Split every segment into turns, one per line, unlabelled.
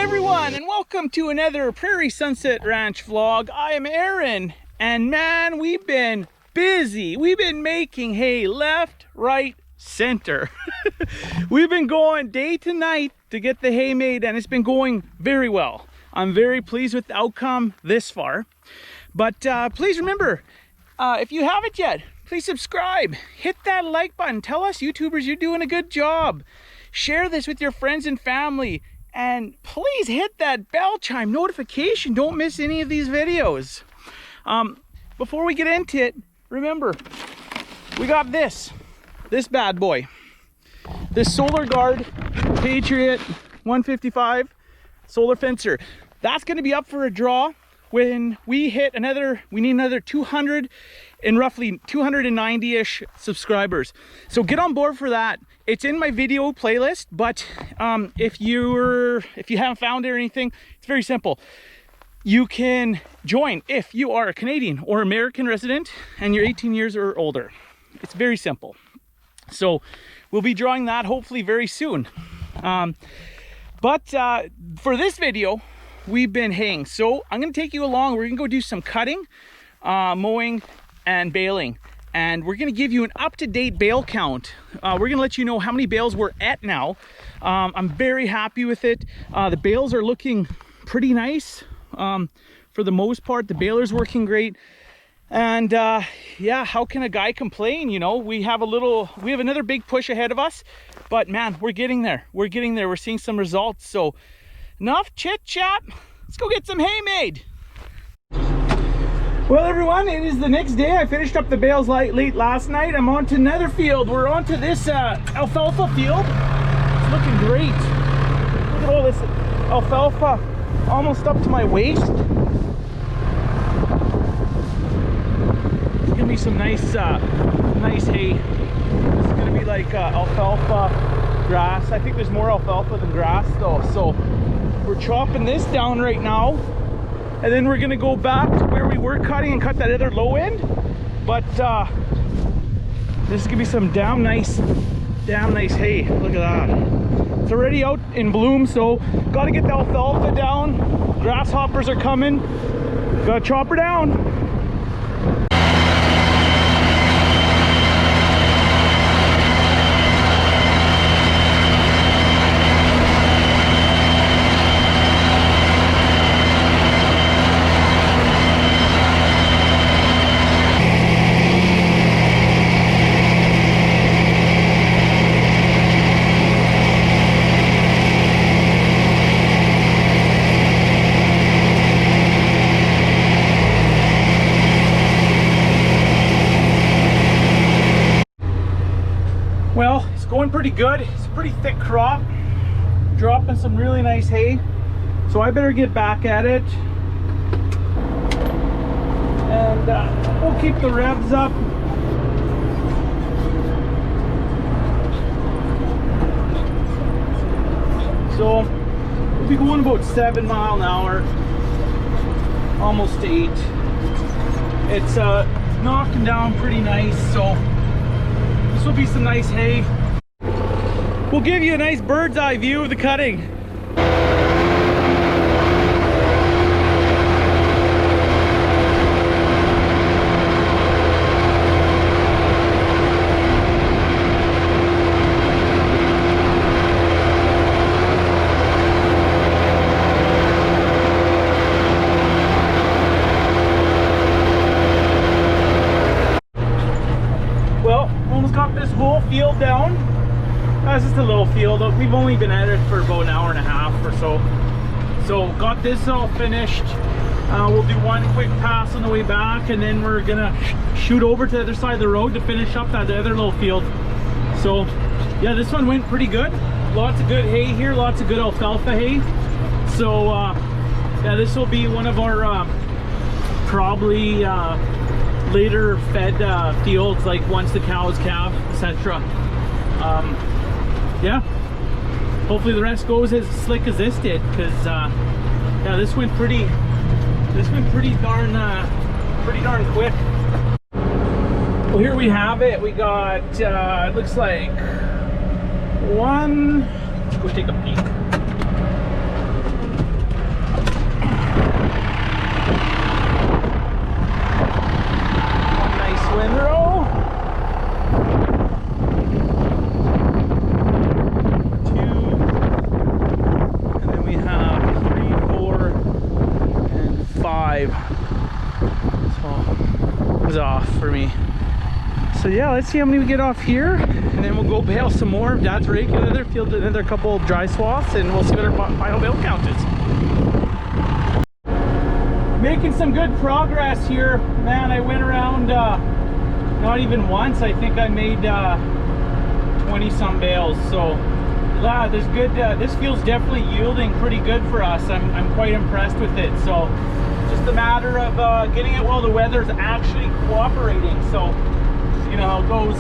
everyone, and welcome to another Prairie Sunset Ranch vlog. I am Aaron, and man, we've been busy. We've been making hay left, right, center. We've been going day to night to get the hay made, and it's been going very well. I'm very pleased with the outcome this far. But please remember, if you haven't yet, please subscribe. Hit that like button. Tell us YouTubers you're doing a good job. Share this with your friends and family. And please hit that bell chime notification. Don't miss any of these videos. Before we get into it, remember, we got this bad boy. This Solar Guard Patriot 155 solar fencer. That's going to be up for a draw when we hit we need another 200 and roughly 290-ish subscribers. So get on board for that. It's in my video playlist, but if you haven't found it or anything, it's very simple. You can join if you are a Canadian or American resident and you're 18 years or older. It's very simple. So we'll be drawing that hopefully very soon. But for this video, we've been haying. So I'm gonna take you along. We're gonna go do some cutting, mowing, and baling. And we're gonna give you an up-to-date bale count. We're gonna let you know how many bales we're at now. I'm very happy with it. The bales are looking pretty nice. For the most part, the baler's working great. And yeah, how can a guy complain? You know, we have another big push ahead of us, but man, we're getting there. We're seeing some results. So enough chit chat. Let's go get some hay made. Well, everyone, it is the next day. I finished up the bales late last night. I'm on to another field. We're on to this alfalfa field. It's looking great. Look at all this alfalfa, almost up to my waist. It's gonna be some nice hay. This is gonna be like alfalfa grass. I think there's more alfalfa than grass though. So we're chopping this down right now, and then we're gonna go back to where we were cutting and cut that other low end. But this is gonna be some damn nice hay. Look at that. It's already out in bloom, so gotta get the alfalfa down. Grasshoppers are coming. Gotta chop her down. Well, it's going pretty good. It's a pretty thick crop. Dropping some really nice hay. So I better get back at it. And we'll keep the revs up. So we'll be going about 7 miles an hour. Almost 8. It's knocking down pretty nice, so this will be some nice hay. We'll give you a nice bird's eye view of the cutting. Field down. That's just a little field. We've only been at it for about an hour and a half or so. So got this all finished. We'll do one quick pass on the way back, and then we're gonna shoot over to the other side of the road to finish up that other little field. So yeah, this one went pretty good. Lots of good hay here, lots of good alfalfa hay. So yeah, this will be one of our probably later fed fields, like once the cows calve, etc. Yeah, hopefully the rest goes as slick as this did, because yeah, this went pretty darn quick. Well, here we have it. We got it looks like one. Let's go take a peek. off for me. So yeah, let's see how many we get off here, and then we'll go bale some more. Dad's rake another field, another couple of dry swaths, and we'll see what our final bale count is. Making some good progress here, man. I went around not even once. I think I made 20 some bales. So there's good. This field's definitely yielding pretty good for us. I'm quite impressed with it. So just a matter of getting it while the weather's actually cooperating. So you know how it goes.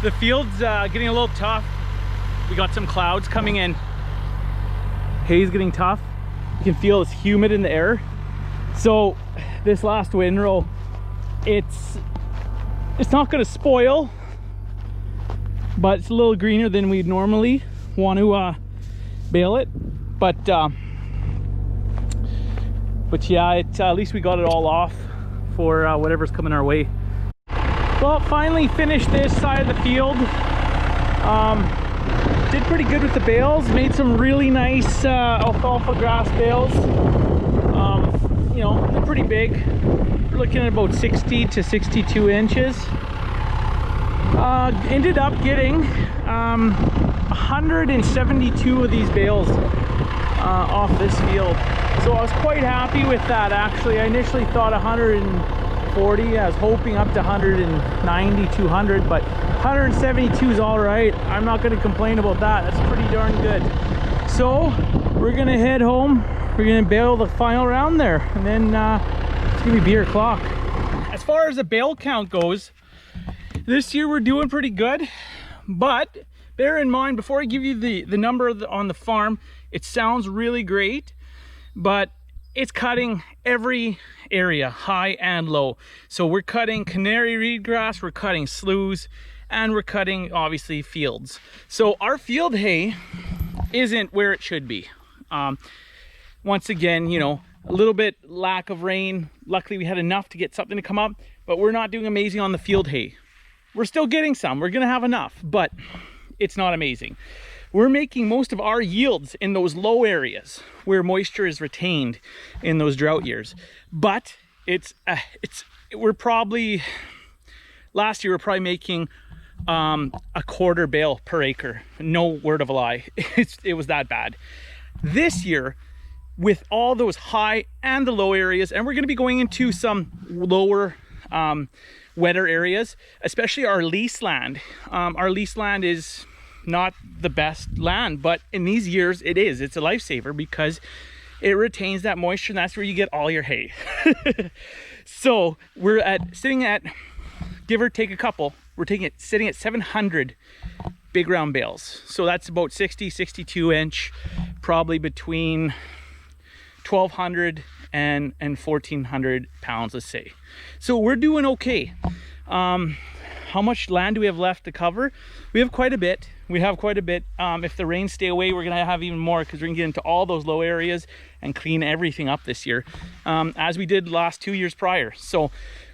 The field's getting a little tough. We got some clouds coming in. Hay's getting tough. You can feel it's humid in the air. So this last windrow, it's not going to spoil, but it's a little greener than we'd normally want to bale it. But yeah, at least we got it all off for whatever's coming our way. Well, finally finished this side of the field. Did pretty good with the bales. Made some really nice alfalfa grass bales. You know, they're pretty big. We're looking at about 60 to 62 inches. Ended up getting 172 of these bales off this field. So I was quite happy with that, actually. I initially thought 140. I was hoping up to 190, 200, but 172 is all right. I'm not going to complain about that. That's pretty darn good. So we're going to head home. We're going to bale the final round there, and then it's going to be beer o'clock. As far as the bale count goes, this year we're doing pretty good, but bear in mind, before I give you the number on the farm, it sounds really great, but it's cutting every area, high and low. So we're cutting canary reed grass, we're cutting sloughs, and we're cutting obviously fields. So our field hay isn't where it should be. Once again, you know, a little bit lack of rain. Luckily we had enough to get something to come up, but we're not doing amazing on the field hay. We're still getting some, we're gonna have enough, but it's not amazing. We're making most of our yields in those low areas where moisture is retained in those drought years. But we're probably, last year we're probably making a quarter bale per acre. No word of a lie, it was that bad. This year, with all those high and the low areas, and we're gonna be going into some lower, wetter areas, especially our lease land. Our lease land is not the best land, but in these years it is. It's a lifesaver because it retains that moisture, and that's where you get all your hay. So we're sitting at, give or take a couple, we're sitting at 700 big round bales. So that's about 60, 62 inch, probably between 1,200 and 1,400 pounds, let's say. So we're doing okay. How much land do we have left to cover? We have quite a bit. If the rains stay away, we're gonna have even more, because we're gonna get into all those low areas and clean everything up this year, as we did last 2 years prior. So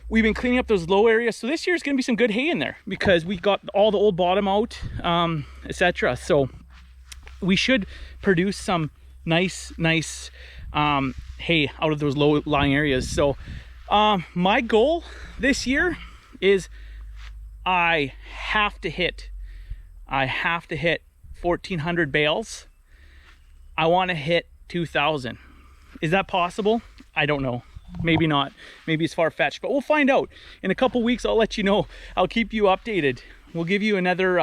we've been cleaning up those low areas. So this year is gonna be some good hay in there, because we got all the old bottom out, etc. So we should produce some nice hay out of those low-lying areas. So my goal this year is I have to hit 1,400 bales. I want to hit 2,000. Is that possible? I don't know. Maybe not. Maybe it's far-fetched, but we'll find out. In a couple weeks, I'll let you know. I'll keep you updated. We'll give you another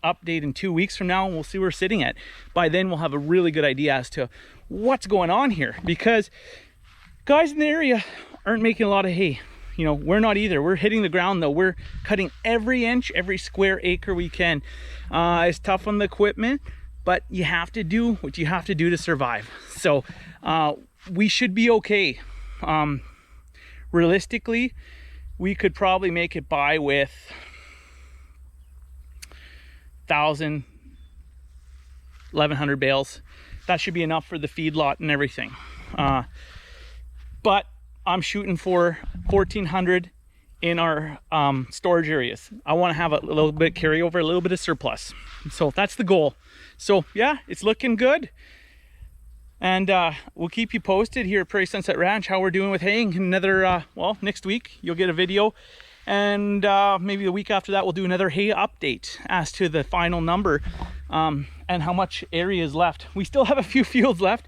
update in 2 weeks from now, and we'll see where we're sitting at. By then, we'll have a really good idea as to what's going on here, because guys in the area aren't making a lot of hay. You know, we're not either. We're hitting the ground though. We're cutting every inch, every square acre we can. It's tough on the equipment, but you have to do what you have to do to survive. So we should be okay. Realistically, we could probably make it by with 1,000, 1,100 bales. That should be enough for the feedlot and everything. But I'm shooting for 1,400 in our storage areas. I want to have a little bit carryover, a little bit of surplus. So that's the goal. So yeah, it's looking good. And we'll keep you posted here at Prairie Sunset Ranch how we're doing with haying. Another, well, next week you'll get a video. And maybe the week after that we'll do another hay update as to the final number and how much area is left. We still have a few fields left.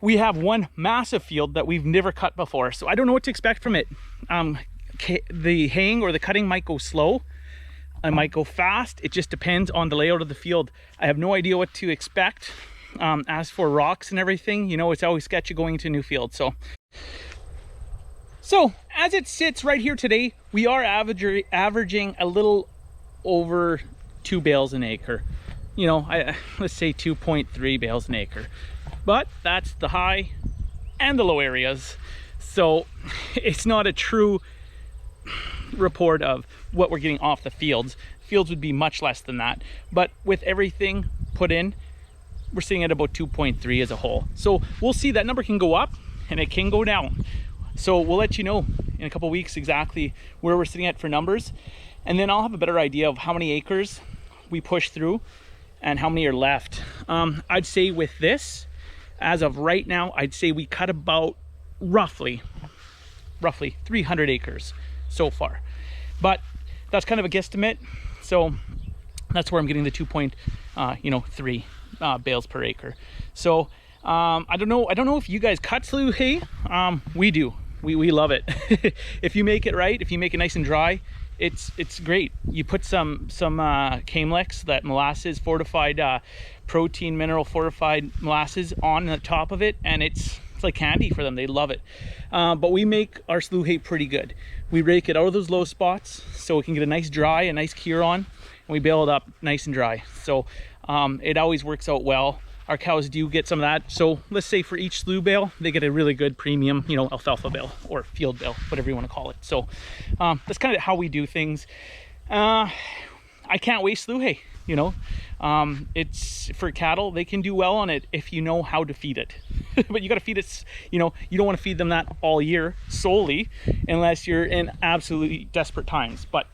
We have one massive field that we've never cut before, so I don't know what to expect from it. The haying or the cutting might go slow. I might go fast. It just depends on the layout of the field. I have no idea what to expect. As for rocks and everything, you know, it's always sketchy going into a new field. So as it sits right here today, we are averaging a little over 2 bales an acre. You know, let's say 2.3 bales an acre. But that's the high and the low areas. So it's not a true report of what we're getting off the fields. Fields would be much less than that. But with everything put in, we're sitting at about 2.3 as a whole. So we'll see, that number can go up and it can go down. So we'll let you know in a couple weeks exactly where we're sitting at for numbers. And then I'll have a better idea of how many acres we push through and how many are left. I'd say with this, as of right now, I'd say we cut about roughly 300 acres so far. But that's kind of a guesstimate. So that's where I'm getting the 2.3 bales per acre. So I don't know if you guys cut slough hay. We do. We love it. If you make it right, if you make it nice and dry, it's great. You put some Camlex, that molasses fortified protein mineral fortified molasses on the top of it, and it's like candy for them. They love it. But we make our slough hay pretty good. We rake it out of those low spots so it can get a nice dry, a nice cure on, and we bale it up nice and dry. So it always works out well. Our cows do get some of that. So let's say for each slough bale, they get a really good premium, you know, alfalfa bale or field bale, whatever you want to call it. So that's kind of how we do things. I can't waste slough hay, you know. It's for cattle, they can do well on it if you know how to feed it. But you got to feed it, you know, you don't want to feed them that all year solely unless you're in absolutely desperate times. But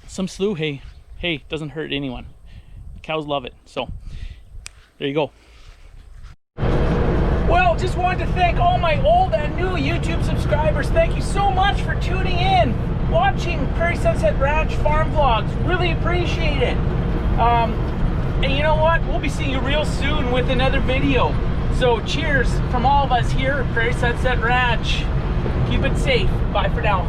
some slough hay, hey, doesn't hurt anyone. Cows love it. So there you go. Well, just wanted to thank all my old and new YouTube subscribers. Thank you so much for tuning in, watching Prairie Sunset Ranch farm vlogs. Really appreciate it. And you know what? We'll be seeing you real soon with another video. So cheers from all of us here at Prairie Sunset Ranch. Keep it safe. Bye for now.